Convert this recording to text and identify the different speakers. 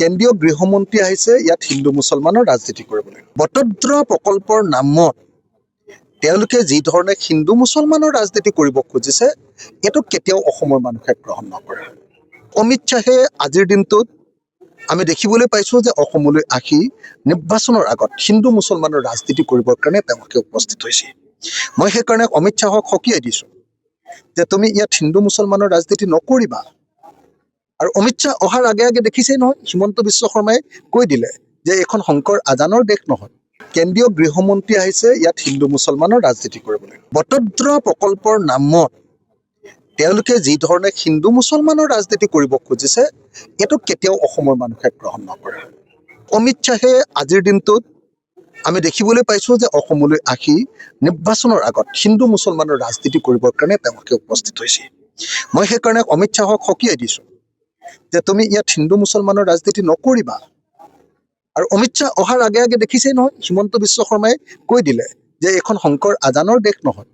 Speaker 1: কেন্দ্ৰীয় গৃহমন্ত্ৰী আহিছে ইয়াত হিন্দু মুছলমানৰ ৰাজনীতি কৰিবলৈ। বটদ্ৰ প্ৰকল্পৰ নামত তেওঁলোকে যি ধৰণে হিন্দু মুছলমানৰ ৰাজনীতি কৰিব খুজিছে এইটো কেতিয়াও অসমৰ মানুহে গ্ৰহণ নকৰে। অমিত শ্বাহে আজিৰ দিনটোত আমি দেখিবলৈ পাইছোঁ যে অসমলৈ আহি নিৰ্বাচনৰ আগত হিন্দু মুছলমানৰ ৰাজনীতি কৰিবৰ কাৰণে তেওঁলোকে উপস্থিত হৈছে। মই সেইকাৰণে অমিত শ্বাহক সকীয়াই দিছোঁ যে তুমি ইয়াত হিন্দু মুছলমানৰ ৰাজনীতি নকৰিবা। আৰু অমিত শ্বাহ অহাৰ আগে আগে দেখিছেই নহয়, হিমন্ত বিশ্ব শৰ্মাই কৈ দিলে যে এইখন শংকৰ আজানৰ দেশ নহয়। কেন্দ্ৰীয় গৃহমন্ত্ৰী আহিছে ইয়াত হিন্দু মুছলমানৰ ৰাজনীতি কৰিবলৈ। বটদ্ৰ প্ৰকল্পৰ নামত তেওঁলোকে যি ধৰণে হিন্দু মুছলমানৰ ৰাজনীতি কৰিব খুজিছে এইটো কেতিয়াও অসমৰ মানুহে গ্ৰহণ নকৰে। অমিত শ্বাহে আজিৰ দিনটোত আমি দেখিবলৈ পাইছোঁ যে অসমলৈ আহি নিৰ্বাচনৰ আগত হিন্দু মুছলমানৰ ৰাজনীতি কৰিবৰ কাৰণে তেওঁলোকে উপস্থিত হৈছে। মই সেইকাৰণে অমিত শ্বাহক সকীয়াই দিছোঁ যে তুমি ইয়াত হিন্দু মুছলমানৰ ৰাজনীতি নকৰিবা। আৰু অমিত শ্বাহ অহাৰ আগে আগে দেখিছেই নহয়, হিমন্ত বিশ্ব শৰ্মাই কৈ দিলে যে এইখন শংকৰ আজানৰ দেশ নহয়।